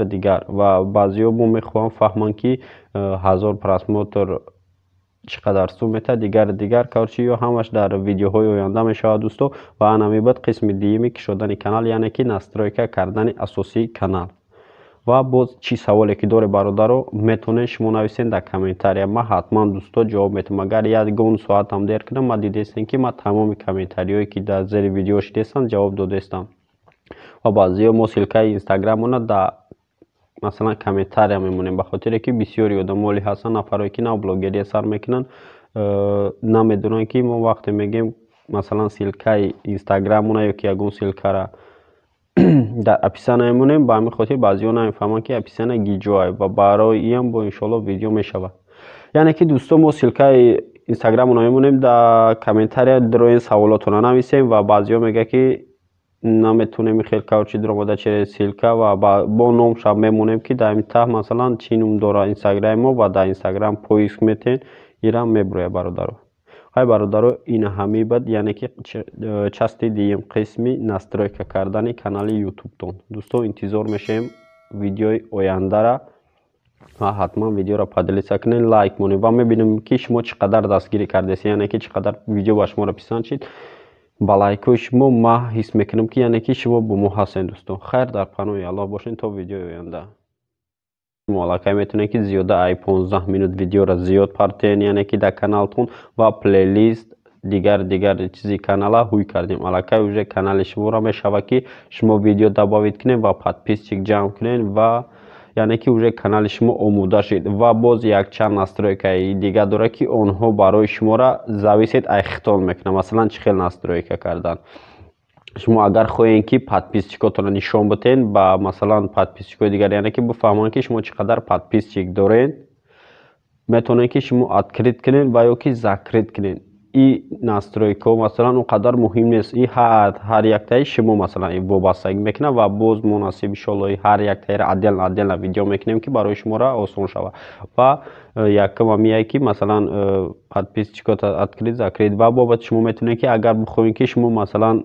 дигар ва баъзиҳо мо мехоҳам фаҳманд ки 1000 просмотр чӣ қадар сум метавад, дигар корчи ё ҳамаш дар видеоҳои оянда мешавад дӯсто. Ва ана мебад қисми дуюми кушодани канал, яъне ки настройка кардани асосии канал. Ва боз чӣ саволе ки доред бародаро метавонед шумо нависед дар комментария. Ман ҳатман дӯсто ҷавоб метавам. Агар ягон соатам дер кунам, ман дидестем ки ман тамоми комментариҳое ки дар зери видео шидестам ҷавоб додестам. Ва баъзиҳо мо силкаи инстаграмона дар масалан комментария мемонем, ба хотире ки бисёри одамоли ҳастанд, нафаре ки нав блогерия сар мекунанд, намедонанд ки мо вақте мегӯем масалан силкаи инстаграмона ё ки ягон силкара дар описания мемонем, ба ҳамин хотир баъзиҳо намефаҳманд ки описания гиҷоа ва барои иам бо иншоалло видео мешавад. Яъне ки дӯстон мо силкаи инстаграмона мемонем, дар комментария дуроен саволотона нависем ва баъзиҳо мегӯянд ки наметавонем хел корчи дуромада через силка ва бо номшам мемонем ки дар ин таҳ масалан чӣ ном дорад инстаграми мо ва дар инстаграм поиск метаҳем, инам мебурояд бародаро. ҳай бародаро ин ҳамин бад, яъне ки части дуюм қисми настройка кардани канали ютубтон. дӯсто интизор мешавем видеои ояндара ва ҳатман видеоро поделиса кунед, лайк монед ва мебинем ки шумо чӣ қадар дастгирӣ кардест, яъне ки чӣ қадар видео ба шуморо писанд шид. با لایک‌های شما ما حس میکنم که یعنی که شما با ما هستین دوستان. خیر در پناه الله باشین تا ویدیو آینده. شما علاقه میتونید که زیاده ای 15 مینوت ویدیو را زیاد پارتین یعنی که در کانالتون و پلیلیست دیگر چیزی کانال هوی کردیم. علاقه وجه کانال شما را میشوه که شما ویدیو دباوید کنین و подписчик جمع کنین و یعنی که وجه کانال شما آموده شد و باز یک چند настройкаи دیگه داره که آنها برای شما را зависит اختیار میکنه. مثلا چه خیلی настройка کردن. شما اگر خواهید که подписчикотон نشون بدین با مثلا подписчикои دیگر یعنی که بفهمن که شما چقدر подписчик دارین، میتونید که شما открыть کنین و یا که закрыть کنین. این настройка مثلا اونقدر مهم نیست. این هر یک تای شما مثلا وابستگی میکنه و باز مناسب ان شاء الله هر یک تای را عدل ویدیو میکنیم که برای شما را آسان شود. و یکم میای که مثلا подписчикот открыть закрыть و بابت شما میتونید که اگر بخواید که شما مثلا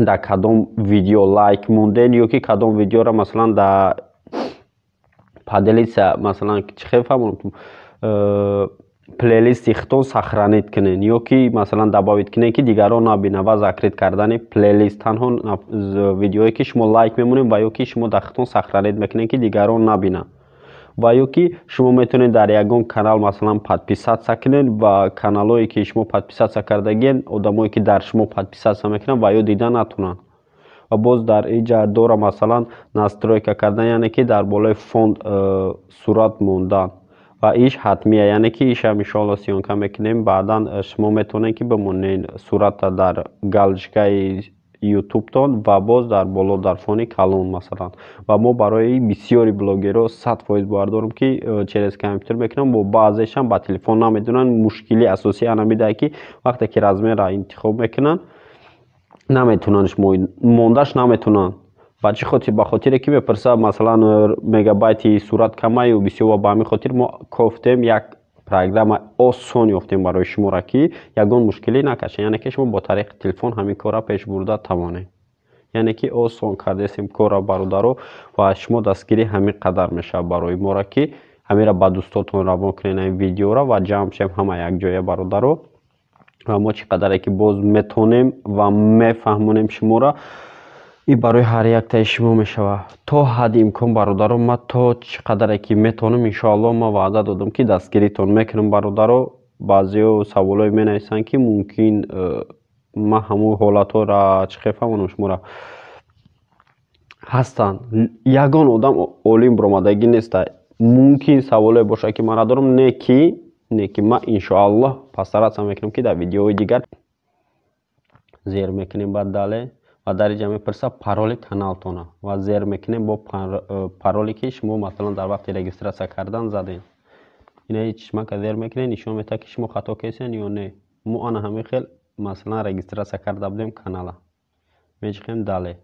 در کدام ویدیو لایک موندین یا که کدام ویدیو را مثلا در поделиться مثلا چه فهمونم плейлисти хитон сохранид кунед ё ки масалан дабовид кунед ки дигарон набинанд ва закрит кардани плейлист танҳо видеое ки шумо лайк мемонед ва ё ки шумо дар хитон сохранид мекунед ки дигарон набинанд ва ё ки шумо метавонед дар ягон канал масалан подписатсия кунед ва каналое ки шумо подписатсия кардагиен одамое ки дар шумо подписатсия мекунанд ва ё дида натунанд. ва боз дар инҷа дора масалан настройка кардан яъне ки дар болои фонд сурат мондан و ایش حتمیه یعنی که ایش هم انشاءالله سیانکه میکنیم بعدا شما میتونید که بمونین صورت در گالجکای یوتیوب تون و باز در بالا در فونی کلون مثلا و ما برای بسیاری بلاگرها 100% باور دارم که چرس کامپیوتر میکنم با بعضیش هم با تلفن نمیدونن. مشکلی اساسی انا میده که وقتی که رزمه را انتخاب میکنن نمیتونن شما موندهش نمیتونن. با چه خاطر؟ با خاطر که بپرسه مثلا مگابایتی صورت کمه و بسیار و با همین خاطر ما گفتیم یک پروگرام آسان یافتیم برای شما را که یگان مشکلی نکشه، یعنی که شما با طریق تلفن همین کارا پیش برده توانید. یعنی که آسان کردیم کارا برادرو و شما دستگیری همین قدر میشه برای ما را که همین را با دوستاتون روان کنین این ویدیو را و جمع شیم همه یک جای برادرو و ما چقدر که باز میتونیم و میفهمونیم شما را این برای هر یک تای شما میشوه. تا حد امکان برادرو ما تا چقدر که میتونم انشاءالله ما وعده دادم که دستگیریتون میکنم برادرو. بعضی سوالای مینویسن که ممکن ما همون حالتا را چه فهمونم شما را هستن یگان آدم اولین برآمدگی نیست. ممکن سوالای باشه که من ندارم نه که ما انشاءالله پسرات میکنم که در ویدیوهای دیگر زیر میکنیم بعد داله و در اینجا میپرسه پارولی کانالتونه و زیر میکنیم با پارولی که شما مثلا در وقت رجیستراسیون کردن زدین اینه چشمه که زیر میکنین نشون میده که شما خطا کردین یا نه. ما آن همه خیل مثلا رجیستراسیون کرده بودیم کانال میچخیم داله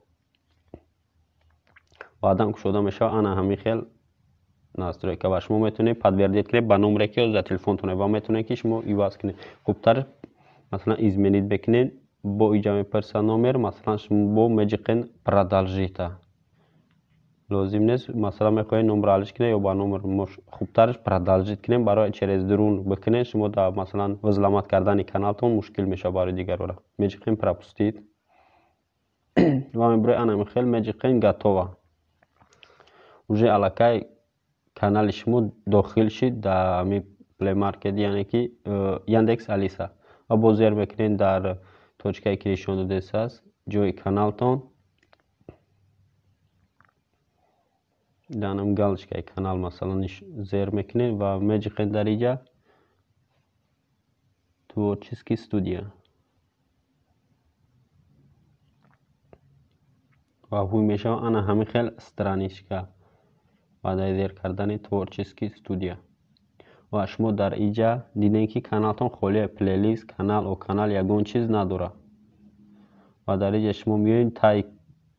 بعدم که شده میشه آن همه خیل настройка و شما میتونید подтвердить کنید با نمره که از تلفنتونه و میتونید که شما ایواز کنید خوبتر مثلا изменить بکنید با اینجا میپرسه نمر مثلا شما با میجقین продолжите лозим нест. Масалан мехоҳед номралиш кинед ё ба номр хубтараш продолжит кинем барои через дурун бикунед шумо да масалан взламат кардани каналтон мушкил мешавад барои дигарора. Меҷиқем пропустит. Ва мебуред ана михел меҷиқем готова. Уже аллакай канали шумо дохил шид дар Play Market яъне ки Яндекс Алиса. Ва боз зер мекунед дар точкае ки нишон додааст ҷои каналтон. Данам галочкаи канал масалан зер мекунед ва меҷиқед дар инҷа Творческий студия. Ва ҳуй мешавад ана ҳамин хел страничка баъдаи зер кардани Творческий студия. Ва шумо дар инҷа дидем ки каналтон холия плейлист канал о канал ягон чиз надорад. Ва дар инҷа шумо меоед таи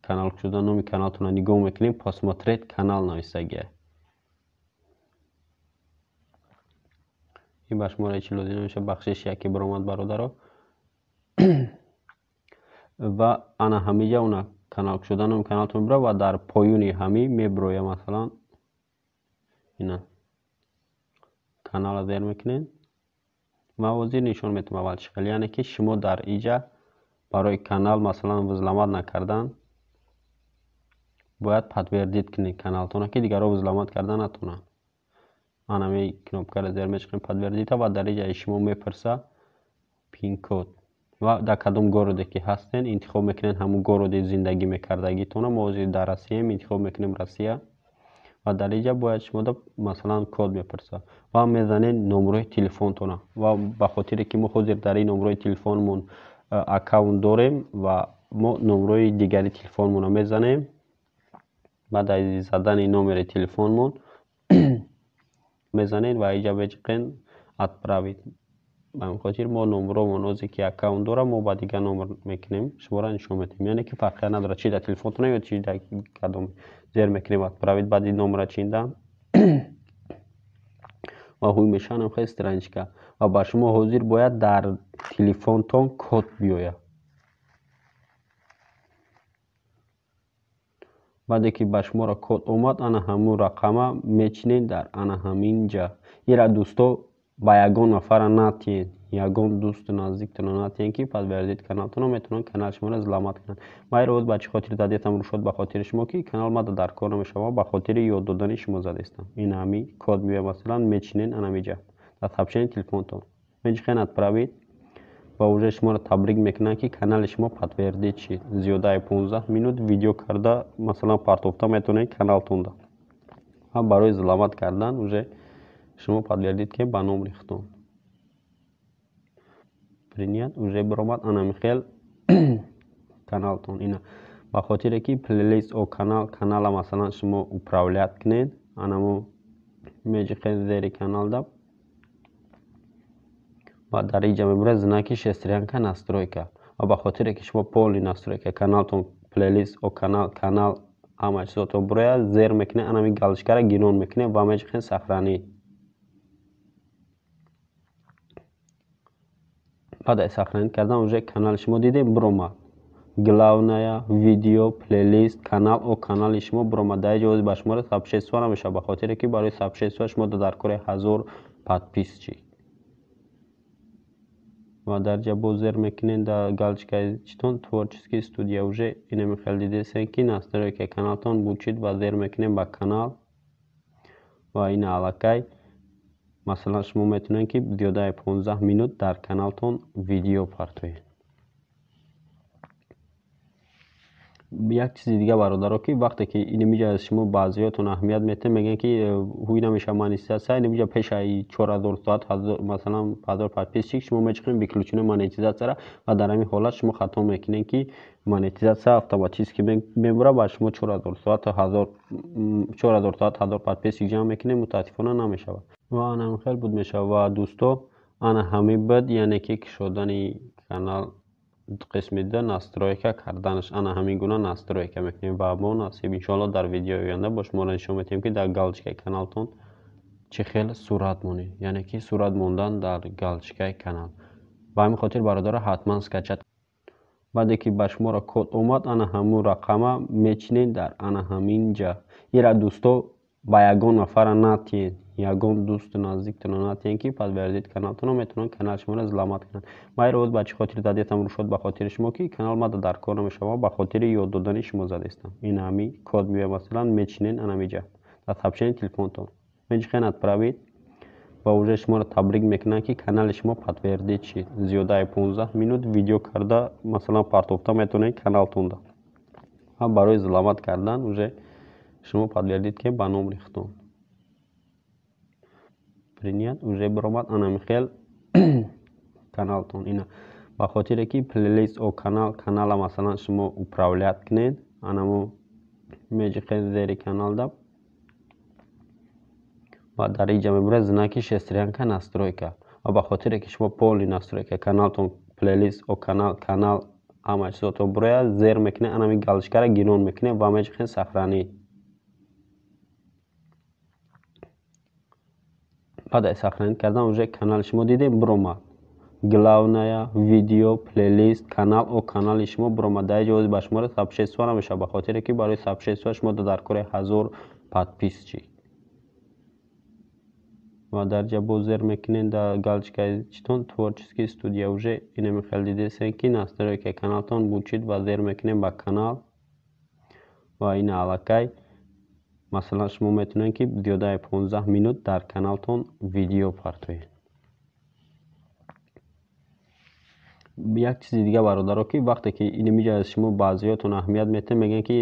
канал шуда номи каналтонро нигоҳ мекунем посмотреть канал навистагиа. ин ба шумо речи лозим намешавад бахшиш яке биромад бародаро. Ва ана ҳамиҷа уна канал шуда номи каналтон мебура ва дар поюни ҳами мебуроя масалан ина каналро зер мекунед ва озир нишон метавам аввал чиқал яъне ки шумо дар инҷа барои канал масалан взламат накардан бояд подтвердит кунед каналтонро ки дигарро взламат карда натонанд. анами кнопкаро зер мечиқем подтвердита ва дар инҷа шумо мепурса пин код ва дар кадом городе ки ҳастен интихоб мекунед ҳамун городе зиндагӣ мекардагитона. мо ҳозир дар Россияем интихоб мекунем Россия ва дар инҷа бояд шумода масалан код мепурса ва мезанед номерои телефонтона ва ба хотире ки мо ҳозир дар ин номерои телефонмон аккаунт дорем ва мо номерои дигари телефонмонро мезанем. баъд аз задани номери телефонмон мезанед ва инҷа мечиқем отправить. ба ин хотир мо номеромон озе ки аккаунт дора мо ба дигар номер мекунем шуморо нишон метавем яъне ки фарқия надорад чи дар телефонтона ё чи дар кадом зер мекунем отправить баъди номера чиндан ва ҳуй мешавам хеле страничка ва ба шумо ҳозир бояд дар телефонтон код биёяд. баъде ки ба шуморо код омад ана ҳамун рақама мечинед дар ана ҳаминҷа. ира дӯсто ба ягон нафара натиен ягон дӯсту наздиктона натиен ки подтвердит каналтонро метавонанд канали шуморо взламат кунанд. ман роз ба чӣ хотир задестам рушод ба хотири шумо ки канал мада дар кор намешавад ба хотири ёд додани шумо задестам. ин ҳами код биёяд масалан мечинед анамиҷа дар сообщени телефонтон мечиқед отправить ва уже шуморо табрик мекунанд ки канали шумо подтвердит шид. зиёдаи 15 минут видео карда масалан партофта метавонед каналтонда ва барои взламат кардан уже шумо подтвердит ки ба номри худтон принят уже биромад анамихел каналтон. ина ба хотире ки плейлист о канала масалан шумо управлят кунед анамо меҷиқед зери каналда ва дар инҷа мебурад знаки шестеренка настройка ва ба хотире ки шумо полни настройка каналтон плейлист о канал ҳама чизото бурояд зер мекунед анами галочкаро гирон мекунед ва меҷиқед сохранид. баъд аз сохранид кардан уже канали шумо дидем биромад главная видео плейлист канал о канали шумо биромад. дар инҷа ба шуморо сообщество намешавад ба хотире ки барои сообщество шумо дар кори 1000 подписчик ва дар инҷа боз зер мекунед дар галочкаи читон Творческий студия. уже ина михел дидесен ки настройка каналтон бучид ва зер мекунем ба канал ва ина аллакай масалан шумо метавонед ки зиёдаи 15 минут дар каналтон видео партоед. як чизи дига бародаро ки вақте ки инамиҷа шумо баъзиётон аҳамият метем мегӯянд ки ҳуй намешавад монетизатсия инамиҷа пешаи 4000 соат масалан 1000 подписчик шумо мечиқем биключунем монетизатсияро ва дар ҳамин ҳолат шумо хато мекунед ки монетизатсия автоматически мебура ба шумо 4000 соат 1000 подписчик ҷамъ мекунем мутаассифона намешавад ва ана хел буд мешавад. ва дӯсто ана ҳамин буд яъне ки кушодани канал қисми ду настройка карданаш ана ҳамин гуна настройка мекунем ва мо насиб иншоалло дар видеои оянда бо шуморо нишон медиҳем ки дар галочкаи каналтон чӣ хел сурат монед яъне ки сурат мондан дар галочкаи канал. ба ҳамин хотир бародаро ҳатман скачат баъде ки ба шуморо код омад, ана ҳамун рақама мечинед дар ана ҳаминҷа. ира дӯсто ба ягон нафара натиен, ягон дӯсту наздиктон натиен ки подтвердид каналтонро метавонанд канали шуморо заламат кунанд. майр оз ба чӣ хотир задиятам рушод ба хотири шумо ки канал мада дар кор намешавам, ба хотири ёд додани шумо задистам. ин ҳами код меояд масалан мечинен анамиҷа дар сообщении телефонтон мечихан отправид ва уже шуморо табрик мекунанд ки канали шумо подтвердид шид. зиёдаи 15 минут видео карда масалан партофта метавонед каналтонда ва барои заламат кардан уже шумо подтвердид ки ба номри худтон принят уже биромад анамихел каналтон. ина ба хотире ки плейлист о канала масалан шумо управлят кунед, анамо меҷиқед зери каналда ва дар инҷа мебурад знаки шестеренка настройка ва ба хотире ки шумо полни настройка каналтон плейлист о канал ҳама чизото бурояд зер мекунед, анами галочкаро гирон мекунед ва меҷиқед сохранид. баъд сохранид кардан уже канали шумо дидем биромад. главная видео плейлист канал о канали шумо биромад. дар ҷози ба шуморо сообщество намешавад ба хотире ки барои сообщество шумо дар кори 1000 подписчик ва дар ҷа боз зер мекунед дар галочкаи читон творческий студия. уже инамихел дидесен ки настройка каналтон бучид ва зер мекунед ба канал ва ина аллакай масалан шумо метавонед ки зиёдаи 15 минут дар каналтон видео партоед. як чизи дига бародаро ки вақте ки инамиҷа шумо баъзиётон аҳамият метен мегӯянд ки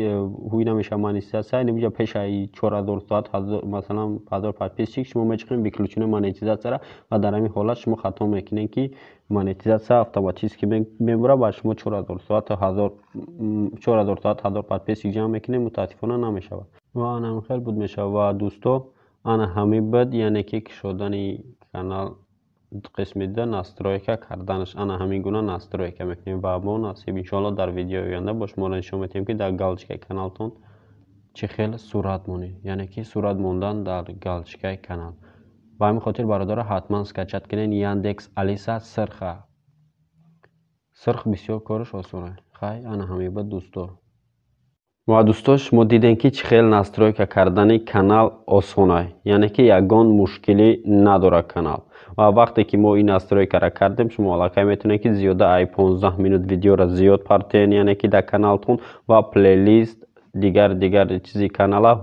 ҳуй намеша монетизатсия инамиҷа пешаи 4000 соат масалан 1000 подписчик шумо мечиқем выключуне монетизатсияро ва дар ҳамин ҳолат шумо хато мекунед ки монетизатсия автоматически мебура ба шумо 4000 соат 1000 подписчик ҷамъ мекунед, мутаассифона намешавад ва анамихел буд мешавад. ва дӯсто ана ҳамин буд яъне ки кушодани канал қисми ду настройка карданаш. ана ҳамин гуна настройка мекунем ва мо насиб иншоалло дар видеои оянда ба шумо нишон медиҳем ки дар галочкаи каналтон чӣ хел сурат монед, яъне ки сурат мондан дар галочкаи канал. ба ҳамин хотир бародаро ҳатман скачат кунед Яндекс Алиса сирха. сирх бисёр кориш осон аст. хай ана ҳамин буд дӯсто. ва дӯсто шумо дидем ки чӣ хел настройка кардани канал осон аст, яъне ки ягон мушкилӣ надорад канал. ва вақте ки мо ин настройкаро кардем шумо аллакай метавонед ки зиёда ай 15 минут видеоро зиёд партоед, яъне ки дар каналтон ва плейлист дигар чизи канала